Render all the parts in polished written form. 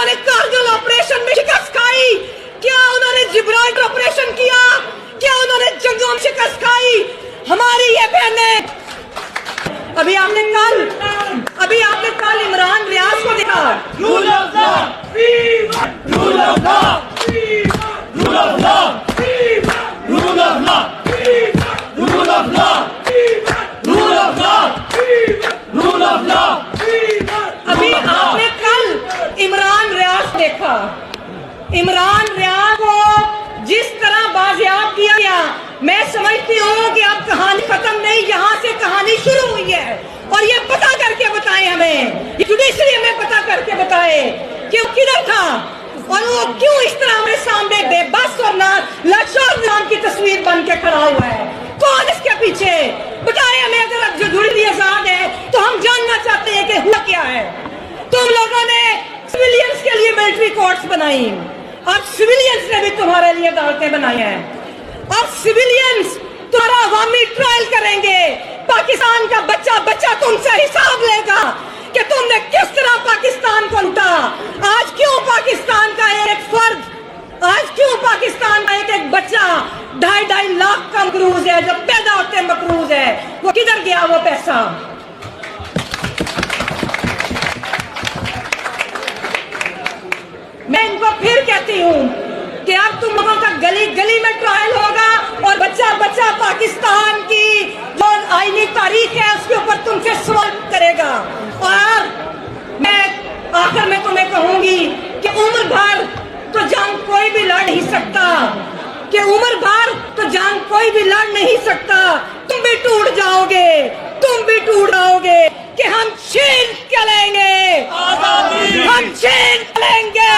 انہوں نے کارگل آپریشن میں شکست کھائی؟ کیا انہوں نے جبرالٹر آپریشن کیا؟ کیا انہوں نے جنگوں میں شکست کھائی؟ ہماری یہ بہنیں ابھی آپ نے کل عمران ریاض کو دیکھا. Rule of law, rule of law, rule of law, rule of law, rule of law, rule of law, rule of law. ابھی آپ نے کل عمران ریاض دیکھا. عمران ریاض کو جس طرح بازیاب کیا گیا، میں سمجھتی ہوں کہ اب کہانی ختم نہیں، یہاں سے کہانی شروع ہوئی ہے. اور یہ پتہ کر کے بتائیں ہمیں، جوڈیشری ہمیں پتہ کر کے بتائے کہ وہ کدھر تھا اور وہ کیوں اس طرح ہمارے سامنے بے بس اور لاچار نام کی تصویر بن کے کھڑا ہوا ہے. کون اس کے پیچھے؟ بتائیں ہمیں. اگر جو جوڈیشری آزاد ہے تو ہم جاننا چاہتے ہیں کہ ہوا کیا ہے. تم لوگوں نے سویلینز کے لیے ملٹری کورٹس بنائی، اب سویلینز نے بھی تمہارے لیے عدالتیں بنائی ہیں. اب سویلینز تمہارا عوامی ٹرائل کریں گے. پاکستان کا بچہ تم سے حساب لے گا کہ تم نے کس طرح پاکستان کو لوٹا. آج کیوں پاکستان کا ایک فرد، آج کیوں پاکستان کا ایک بچہ 2.5 لاکھ کا مقروض ہے، جو پیدا ہوتے مقروض ہے، وہ کدھر گیا وہ پیسہ؟ میں ان کو پھر کہتی ہوں کہ اب تم لوگوں کا گلی گلی میں ٹرائل ہوگا اور بچہ پاکستان کی جو آئینی تاریخ ہے اس کے اوپر تم سے سوال کرے گا. اور میں آخر میں تمہیں کہوں گی کہ عمر بھر تو جنگ کوئی بھی لڑ نہیں سکتا، کہ عمر بھر تو جنگ کوئی بھی لڑ نہیں سکتا. تم بھی ٹوٹ جاؤ گے، تم بھی ٹوٹ جاؤ گے کہ ہم چھین کے لیں گے، ہم چھین کے لیں گے،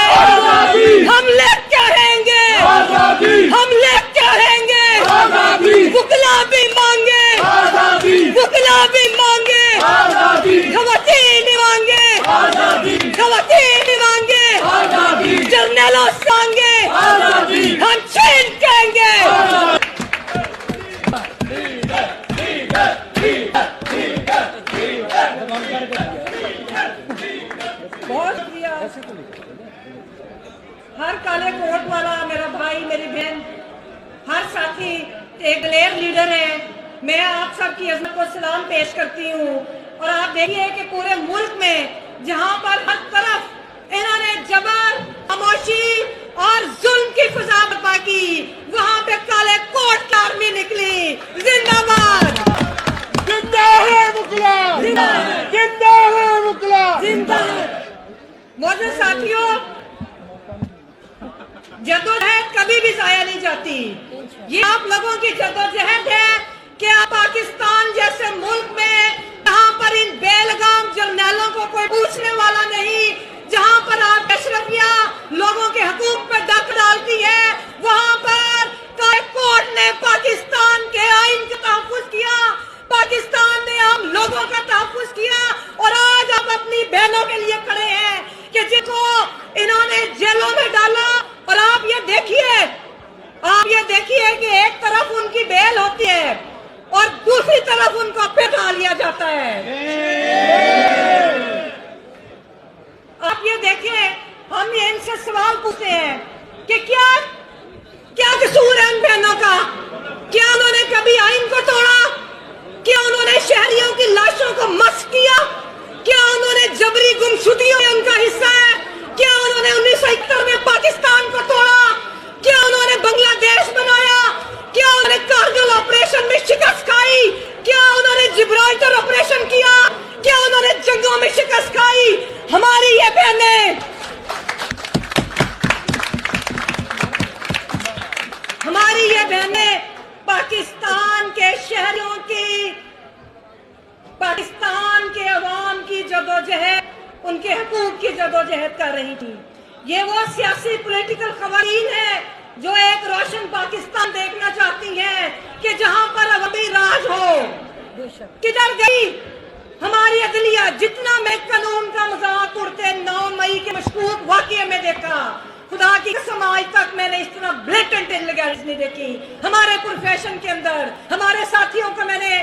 ہم لے کے رہیں گے، ہم لے کے رہیں گے. وکلا بھی مانگے، وکلا بھی مانگے، خواتین بھی مانگے، خواتین بھی مانگے، جرنیلوں سے مانگے، ہم چھین کے لیں گے. بہت شکریہ. ہر کالے کوٹ والا میرا بھائی، میری بہن، ہر ساتھی ایک دلیر لیڈر ہے. میں آپ سب کی عظمت کو سلام پیش کرتی ہوں. اور آپ دیکھیے کہ پورے ملک میں جہاں پر ہر طرف انہوں نے جبر، خاموشی اور ظلم کی فضا برپا کی، وہاں پہ کالے کوٹ کی آرمی نکلی. زندہ باد، زندہ ہے وکلا، زندہ ہے وکلا، زندہ. موجود ساتھیوں، جدوجہد کبھی بھی ضائع نہیں جاتی. یہ آپ لوگوں کی جدوجہد ہے کہ آپ پاکستان جیسے ملک میں جہاں پر ان بے لگام جرنیلوں کو کوئی پوچھنے والا نہیں، جہاں پر آپ اشرفیہ لوگوں کے حقوق پر ڈاکہ ڈالتی ہے، وہاں پر کورٹ نے پاکستان کے آئین کا تحفظ کیا، پاکستان نے عام لوگوں کا تحفظ کیا. اور آج آپ اپنی بہنوں کے لیے کھڑے ہیں کہ جن کو انہوں نے جیلوں میں ڈالا. اور آپ یہ دیکھیے کہ ایک طرف ان کی بیل ہوتی ہے اور دوسری طرف ان کو پھٹا لیا جاتا ہے. آپ یہ دیکھیں، ہم یہ ان سے سوال پوچھتے ہیں کہ کیا قصور ہے ان بہنوں کا؟ کیا انہوں نے کبھی آئین کو توڑا؟ کیا انہوں نے شہریوں کی لاشوں کو مسخ کیا؟ کیا انہوں نے جبری گمشدگیوں میں ان کا حصہ ہے؟ کیا انہوں نے 1971 میں پاکستان کو توڑا؟ کیا انہوں نے بنگلہ دیش بنایا؟ کیا انہوں نے کارگل آپریشن میں شکست کھائی؟ کیا انہوں نے جبرالٹر آپریشن کیا؟ کیا انہوں نے جنگوں میں شکست کھائی؟ ہماری یہ بہنیں، ہماری یہ بہنیں پاکستان کے شہریوں کی، پاکستان کے عوام کی جدوجہد، ان کے حقوق کی جدوجہد کر رہی تھی. یہ وہ سیاسی پولیٹیکل خواتین ہیں جو ایک روشن پاکستان دیکھنا چاہتی ہیں کہ جہاں پر عوامی راج ہو. کدھر گئی ہماری عدلیہ؟ جتنا میں قانون کا مذاق اڑتے 9 مئی کے مشکوک واقعے میں دیکھا، خدا کی قسم آج تک میں نے اس طرح بلیٹنٹ انلیگلٹیز نہیں دیکھی. ہمارے پروفیشن کے اندر ہمارے ساتھیوں کو میں نے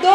2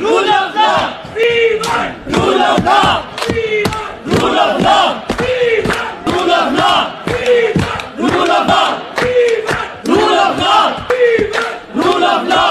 Rule of law, rule of law, rule of law, rule of law, rule of law, rule of law, rule of law.